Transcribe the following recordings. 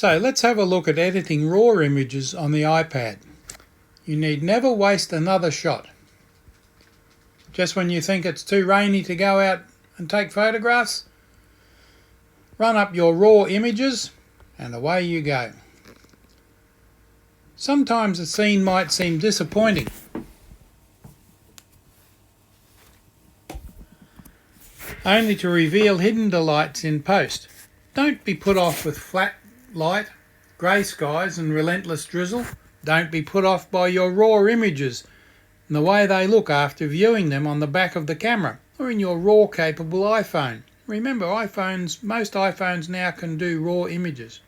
So let's have a look at editing raw images on the iPad. You need never waste another shot. Just when you think it's too rainy to go out and take photographs, run up your raw images and away you go. Sometimes a scene might seem disappointing. Only to reveal hidden delights in post. Don't be put off with flat light, grey skies and relentless drizzle. Don't be put off by your raw images and the way they look after viewing them on the back of the camera or in your RAW capable iPhone. Remember, most iPhones now can do raw images.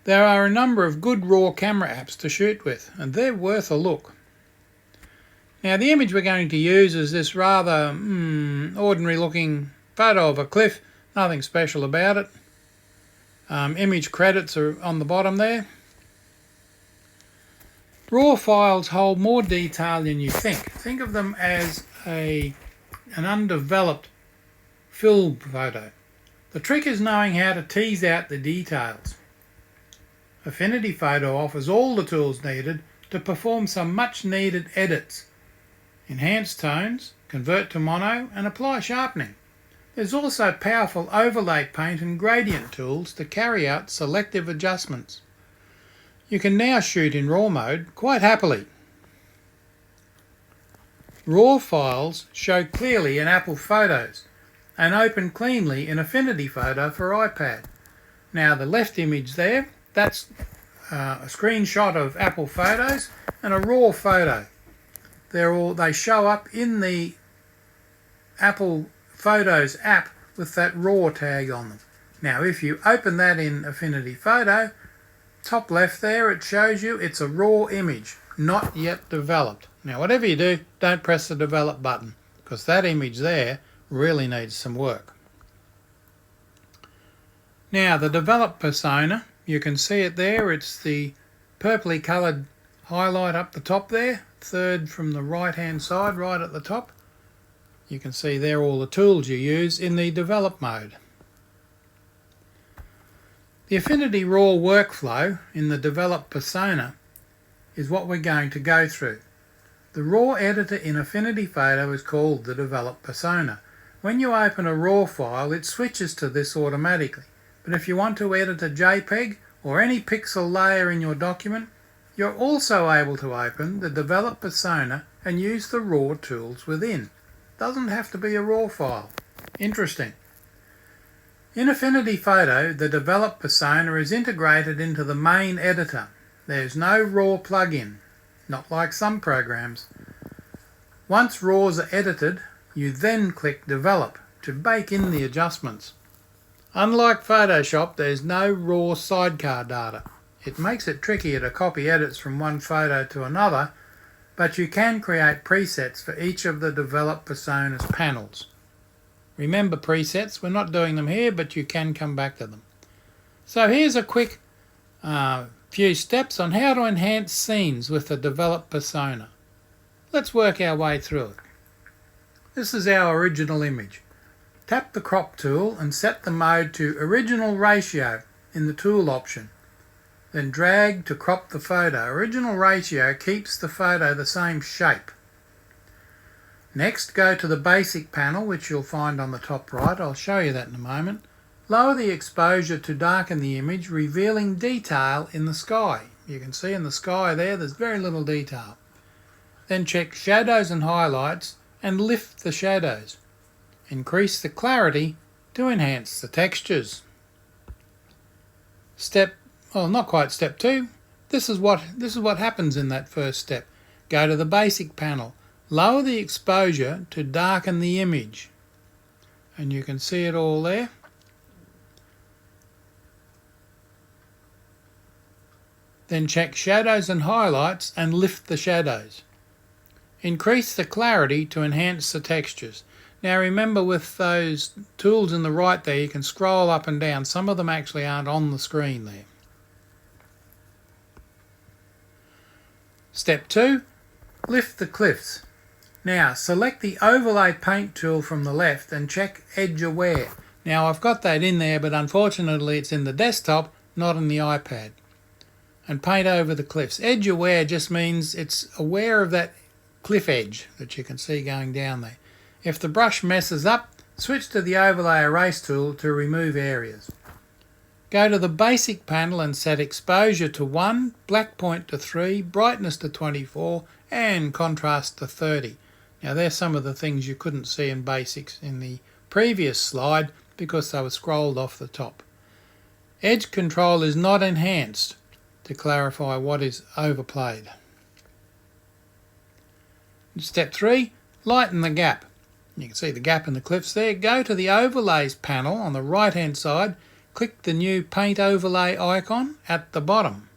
There are a number of good raw camera apps to shoot with, and they're worth a look. Now the image we're going to use is this rather ordinary looking photo of a cliff, nothing special about it. Image credits are on the bottom there. RAW files hold more detail than you think. Think of them as an undeveloped film photo. The trick is knowing how to tease out the details. Affinity Photo offers all the tools needed to perform some much needed edits. Enhance tones, convert to mono and apply sharpening. There's also powerful overlay paint and gradient tools to carry out selective adjustments. You can now shoot in RAW mode quite happily. RAW files show clearly in Apple Photos and open cleanly in Affinity Photo for iPad. Now the left image there, that's a screenshot of Apple Photos and a RAW photo. They show up in the Apple Photos app with that RAW tag on them. Now if you open that in Affinity Photo, top left there it shows you it's a RAW image, not yet developed. Now whatever you do, don't press the develop button because that image there really needs some work. Now the develop persona, you can see it there, it's the purpley coloured highlight up the top there, third from the right hand side right at the top. You can see there all the tools you use in the develop mode. The Affinity RAW workflow in the develop persona is what we're going to go through. The RAW editor in Affinity Photo is called the develop persona. When you open a RAW file, it switches to this automatically. But if you want to edit a JPEG or any pixel layer in your document, you're also able to open the develop persona and use the RAW tools within. Doesn't have to be a RAW file. Interesting. In Affinity Photo, the develop persona is integrated into the main editor. There's no RAW plugin, not like some programs. Once RAWs are edited, you then click develop to bake in the adjustments. Unlike Photoshop, there's no RAW sidecar data. It makes it trickier to copy edits from one photo to another, but you can create presets for each of the develop personas panels. Remember presets, we're not doing them here, but you can come back to them. So here's a quick few steps on how to enhance scenes with the develop persona. Let's work our way through it. This is our original image. Tap the crop tool and set the mode to original ratio in the tool option. Then drag to crop the photo. Original ratio keeps the photo the same shape. Next, go to the basic panel, which you'll find on the top right. I'll show you that in a moment. Lower the exposure to darken the image, revealing detail in the sky. You can see in the sky there's very little detail. Then check shadows and highlights and lift the shadows. Increase the clarity to enhance the textures. Not quite step 2. This is what happens in that first step. Go to the basic panel. Lower the exposure to darken the image. And you can see it all there. Then check shadows and highlights and lift the shadows. Increase the clarity to enhance the textures. Now remember, with those tools in the right there, you can scroll up and down. Some of them actually aren't on the screen there. Step 2, lift the cliffs. Now select the overlay paint tool from the left and check edge aware. Now I've got that in there, but unfortunately it's in the desktop, not in the iPad. And paint over the cliffs. Edge aware just means it's aware of that cliff edge that you can see going down there. If the brush messes up, switch to the overlay erase tool to remove areas. Go to the basic panel and set exposure to 1, black point to 3, brightness to 24 and contrast to 30. Now there's some of the things you couldn't see in basics in the previous slide because they were scrolled off the top. Edge control is not enhanced, to clarify what is overplayed. Step 3, lighten the gap. You can see the gap in the cliffs there. Go to the overlays panel on the right hand side, click the new paint overlay icon at the bottom.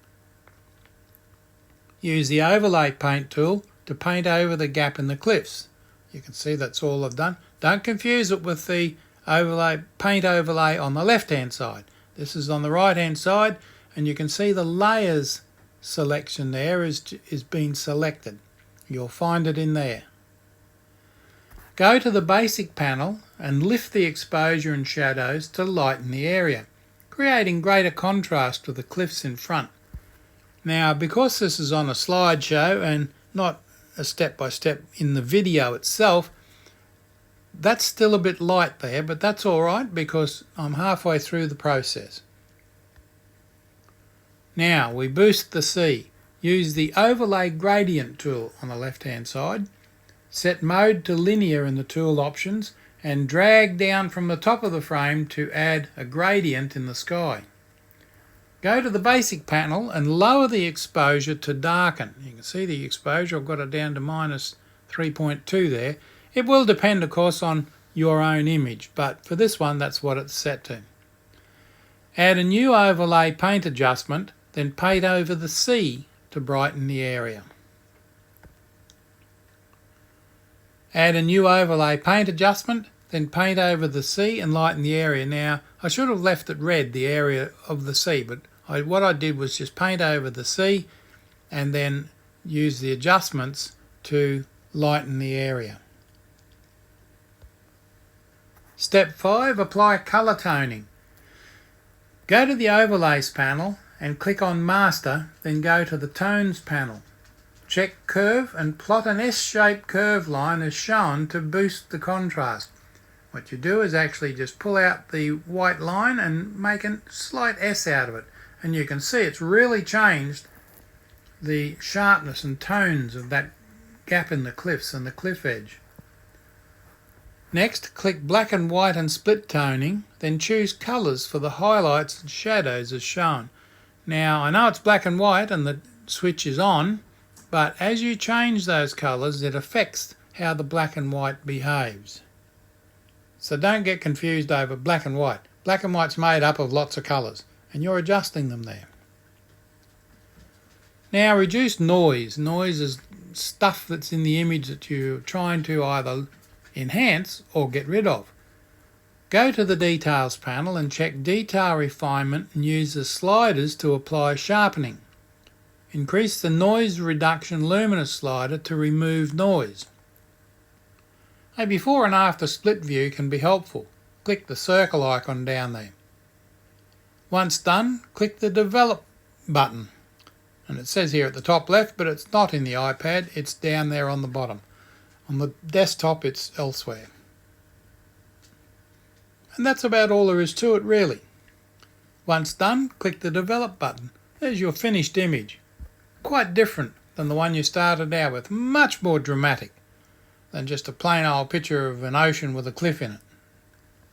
Use the overlay paint tool to paint over the gap in the cliffs. You can see that's all I've done. Don't confuse it with the paint overlay on the left hand side. This is on the right hand side. And you can see the layers selection there is being selected. You'll find it in there. Go to the basic panel and lift the exposure and shadows to lighten the area, creating greater contrast with the cliffs in front. Now, because this is on a slideshow and not a step-by-step in the video itself, that's still a bit light there, but that's all right because I'm halfway through the process. Now we boost the sea. Use the overlay gradient tool on the left hand side. Set mode to linear in the tool options and drag down from the top of the frame to add a gradient in the sky. Go to the basic panel and lower the exposure to darken. You can see the exposure, I've got it down to minus 3.2 there. It will depend of course on your own image, but for this one that's what it's set to. Add a new overlay paint adjustment, then paint over the sea to brighten the area. Add a new overlay paint adjustment, then paint over the sea and lighten the area. Now, I should have left it red, the area of the sea, but what I did was just paint over the sea and then use the adjustments to lighten the area. Step 5, apply colour toning. Go to the overlays panel and click on Master, then go to the Tones panel. Check Curve and plot an S-shaped curve line as shown to boost the contrast. What you do is actually just pull out the white line and make a slight S out of it. And you can see it's really changed the sharpness and tones of that gap in the cliffs and the cliff edge. Next, click Black and White and Split Toning, then choose Colours for the highlights and shadows as shown. Now, I know it's black and white and the switch is on, but as you change those colours, it affects how the black and white behaves. So don't get confused over black and white. Black and white's made up of lots of colours, and you're adjusting them there. Now, reduce noise. Noise is stuff that's in the image that you're trying to either enhance or get rid of. Go to the Details panel and check Detail Refinement and use the sliders to apply sharpening. Increase the Noise Reduction Luminous slider to remove noise. A before and after split view can be helpful. Click the circle icon down there. Once done, click the Develop button. And it says here at the top left, but it's not in the iPad, it's down there on the bottom. On the desktop it's elsewhere. And that's about all there is to it really. Once done, click the Develop button. There's your finished image. Quite different than the one you started out with, much more dramatic than just a plain old picture of an ocean with a cliff in it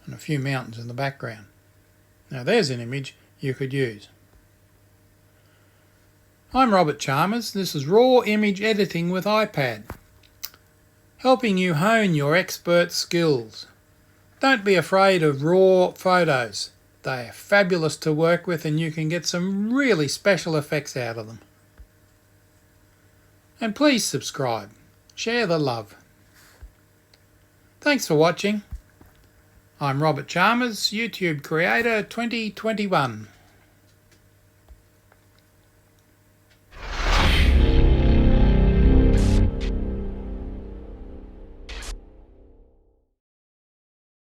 and a few mountains in the background. Now there's an image you could use. I'm Robert Chalmers. This is Raw Image Editing with iPad, helping you hone your expert skills. Don't be afraid of raw photos. They are fabulous to work with and you can get some really special effects out of them. And please subscribe. Share the love. Thanks for watching. I'm Robert Chalmers, YouTube Creator 2021.